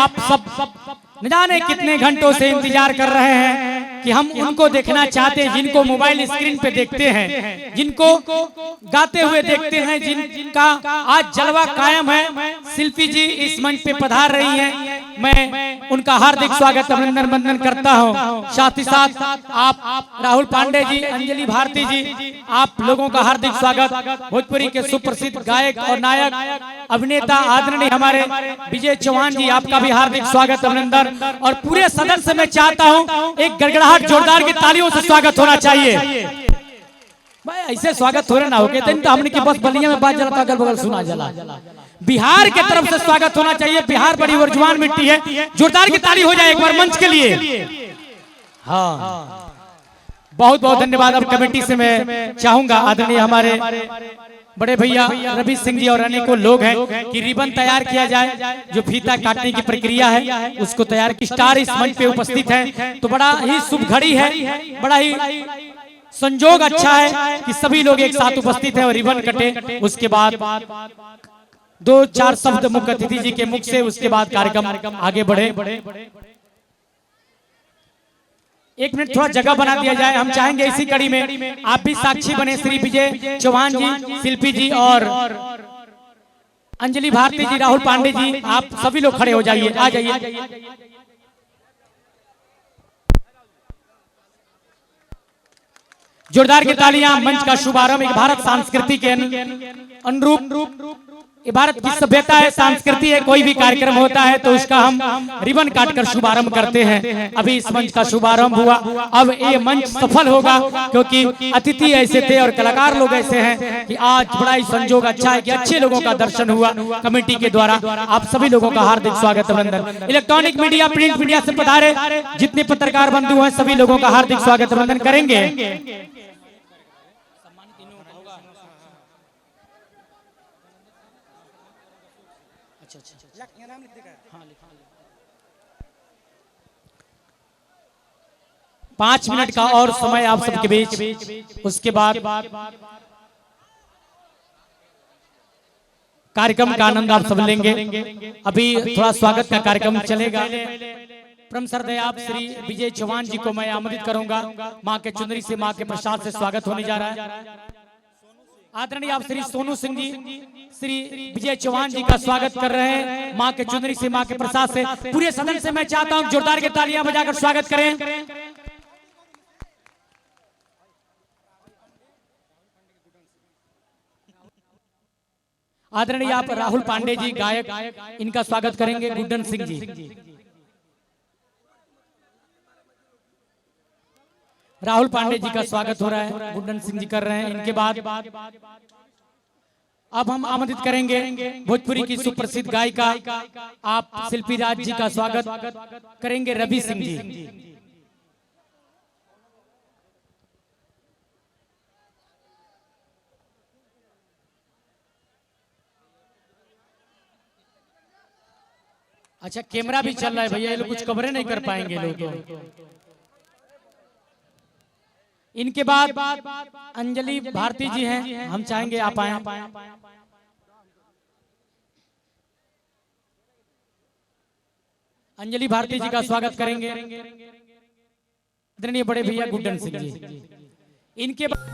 आप सब न जाने कितने घंटों से इंतजार कर रहे हैं कि हम उनको देखना चाहते हैं जिनको मोबाइल स्क्रीन पे देखते हैं, जिनको गाते हुए देखते हैं, जिनका आज जलवा कायम है। शिल्पी जी इस मंच पे पधार रही हैं, मैं उनका हार्दिक स्वागत अभिनंदन वंदन करता हूं। साथ ही साथ आप राहुल पांडे जी, अंजलि भारती जी, आप लोगों का हार्दिक स्वागत। भोजपुरी के सुप्रसिद्ध गायक और नायक अभिनेता आदरणीय हमारे विजय चौहान जी, आपका भी हार्दिक स्वागत अभिनंदन। और पूरे सदन से मैं चाहता हूं एक गड़गड़ाहट जोरदार की तालियों से स्वागत होना चाहिए। भाई ऐसे स्वागत थोड़े ना हो गए तो हमने की बस बलिया में बात जला अगल बगल सुना जला। बिहार के तरफ से स्वागत होना चाहिए। बिहार बड़ी उर्जवान मिट्टी है। जोरदार की ताली हो जाए एक बार मंच के लिए। हाँ, बहुत बहुत धन्यवाद। अब कमेटी से मैं चाहूंगा आदरणीय हमारे बड़े भैया रवि सिंह जी और अनेकों लोग हैं कि रिबन तैयार किया जाए। जो फीता काटने की प्रक्रिया है उसको तैयार की स्टार इस मंच पे उपस्थित है, तो बड़ा ही शुभ घड़ी है, बड़ा ही संजोग अच्छा है कि सभी लोग एक साथ उपस्थित हैं और रिबन कटे। उसके बाद 2-4 शब्द मुख्य अतिथि जी के मुख से, उसके बाद कार्यक्रम आगे बढ़े। 1 मिनट थोड़ा जगह बना दिया जाए। हम चाहेंगे इसी कड़ी में आप भी साक्षी बने। श्री विजय चौहान जी, शिल्पी जी और अंजलि भारती जी, राहुल पांडे जी, आप सभी लोग खड़े हो जाइए, आ जाइए। जोरदार की तालियां। मंच का शुभारंभ एक भारत संस्कृति के अनुरूप, ये भारत की सभ्यता है, संस्कृति है। कोई भी कार्यक्रम होता है तो उसका हम रिबन काटकर शुभारंभ करते हैं। अभी इस मंच का शुभारंभ हुआ, अब ये मंच सफल होगा क्योंकि अतिथि ऐसे थे और कलाकार लोग ऐसे हैं कि आज बड़ा ही संजोग अच्छा है कि अच्छे लोगों का दर्शन हुआ कमेटी के द्वारा। आप सभी लोगों का हार्दिक स्वागत अभिनंदन। इलेक्ट्रॉनिक मीडिया, प्रिंट मीडिया से पधारे जितने पत्रकार बंधु हैं सभी लोगों का हार्दिक स्वागत अभिनंदन करेंगे। हाँ, 5 मिनट का और समय आप सबके बीच। उसके बाद कार्यक्रम का आनंद आप सब लेंगे। अभी थोड़ा स्वागत का कार्यक्रम चलेगा। परम श्रद्धेय आप श्री विजय चौहान जी को मैं आमंत्रित करूंगा। मां के चुनरी से, मां के प्रसाद से स्वागत होने जा रहा है। आदरणीय आप श्री सोनू सिंह जी, श्री विजय चौहान जी का स्वागत कर रहे हैं मां के चुनरी से, मां के प्रसाद से। पूरे सदन से मैं चाहता हूं जोरदार की तालियां बजाकर स्वागत करें। आदरणीय आप राहुल पांडे जी, गायक, इनका स्वागत करेंगे। गुड्डन सिंह जी, राहुल पांडे जी का स्वागत हो रहा है, गुड्डन सिंह जी कर रहे हैं। इनके बाद अब हम आमंत्रित करेंगे भोजपुरी की सुप्रसिद्ध गायिका आप शिल्पी राज जी का स्वागत करेंगे रवि सिंह जी। अच्छा, कैमरा भी चल रहा है भैया, ये लोग कुछ कवरेज नहीं कर पाएंगे लोग। इनके बाद अंजलि भारती जी हैं, हम चाहेंगे आप आए। अंजलि भारती जी का स्वागत करेंगे आदरणीय बड़े भैया गुड्डन सिंह जी। इनके बाद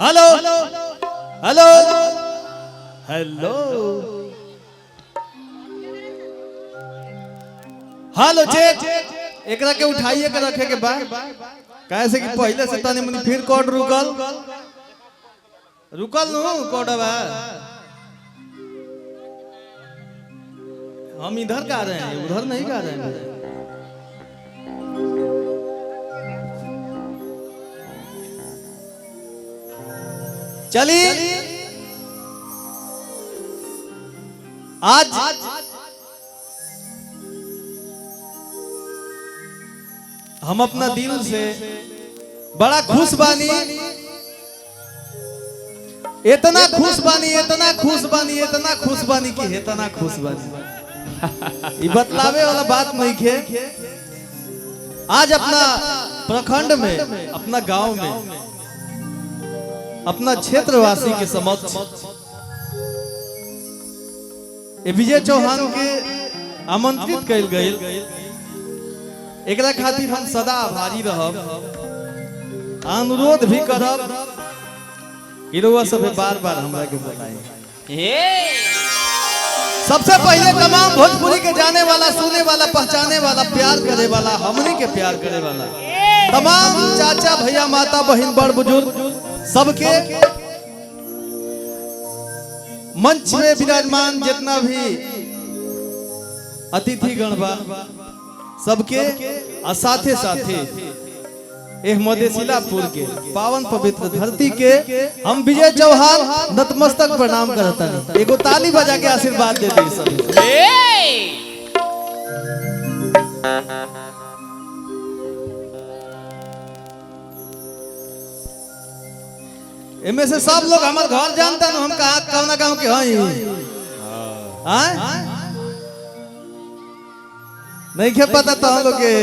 hello hello hello hello check एकरा के उठाइए के रखे के बाद कैसे कि पहले से तनी मनी फिर कोड रुकल रुकल नु कोडवा हम इधर का रहे हैं उधर नहीं का रहे हैं चलिए आज हम अपना दिल से बड़ा खुश बानी इतना खुश बानी इतना खुश बानी इतना खुश बानी कि इतना खुश बानी ये बतलावे वाला बात नहीं है। आज अपना प्रखंड में अपना गांव में अपना क्षेत्रवासी के समक्ष विजय चौहान के आमंत्रित कइल गइल एकरा खातिर हम सदा आभारी रहब अनुरोध भी करब हिरोवा सब बार बार हमरा के बताएं। सबसे पहले तमाम भोजपुरी के जाने वाला सुने वाला पहचाने वाला प्यार करे वाला हमनी के प्यार करे वाला तमाम चाचा भैया माता बहन बड़ बुजुर्ग सबके मंच में विराजमान जितना भी अतिथि गण बा सबके और साथे साथे एक मधेशिलापुर के पावन पवित्र धरती के हम विजय चौहान नतमस्तक प्रणाम करता है। एगो ताली बजा के आशीर्वाद दे दी सब। इनमें से सब लोग हमारे घर जानता है हम कहाँ कौन गांव के हैं नहीं क्या पता तो हम लोग के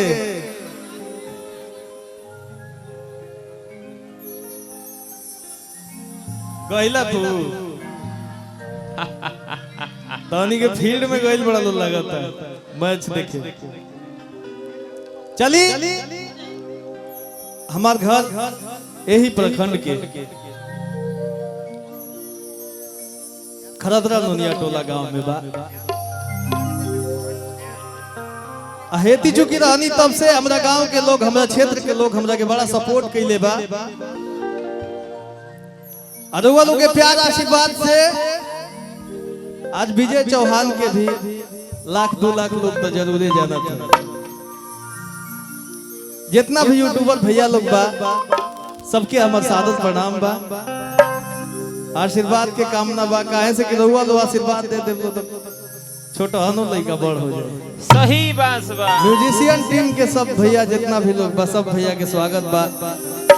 गइला तू तानी के फील्ड में गइल बड़ा लोग लगाता मैच देखे। चली हमार घर यही प्रखंड के खरदरा नोनिया टोला गांव में बा हेती चुकी रहनी तब से हमरा गांव के लोग हमरा क्षेत्र के लोग हमरा के बड़ा सपोर्ट कैले बा अरुआ लोग के प्यार आशीर्वाद से आज विजय चौहान के भी 1-2 लाख लोग तो जरूर जाना था। जितना भी यूट्यूबर भैया लोग बा सबके हमार सादर प्रणाम बा आशीर्वाद के कामना बा काहे से कि रउआ लोग आशीर्वाद दे देबो तो छोटा हनो लइका बड़ हो जाए। सही बात बा। म्यूजिशियन टीम के सब भैया जितना भी लोग बा सब भैया के स्वागत बा।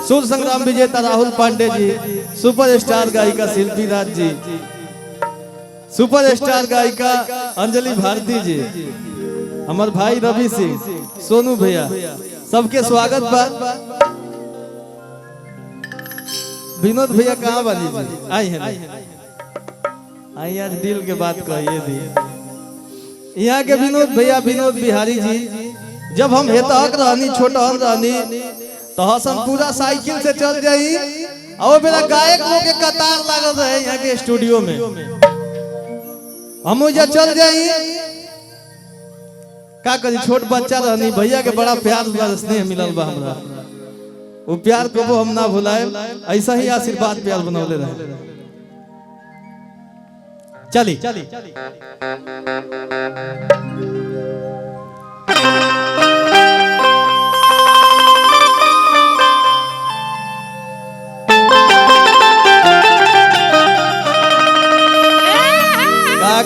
सूर संग्राम विजेता राहुल पांडे जी, सुपरस्टार गायिका शिल्पी राज जी, सुपरस्टार गायिका अंजलि भारती जी, हमार भाई रवि सिंह, सोनू भैया सबके स्वागत बा। विनोद भैया कहाँ बनी जी आई है आई आज दिल के बात कहिए दी यहाँ के विनोद भैया विनोद बिहारी जी जब हम हेतहक रहनी छोटा रहनी तो हसन पूरा साइकिल से चल जाई और मेरा गायक लोग के कतार लागल रहे यहाँ के स्टूडियो में हम उजा चल जाई का करी छोट बच्चा रहनी भैया के बड़ा प्यार स्नेह मिलल बा हमरा वो प्यार को वो हम ना भुलाए ऐसा ही आशीर्वाद प्यार बनौले रहे। चली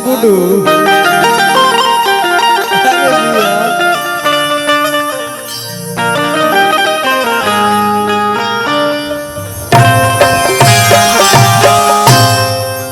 गुडू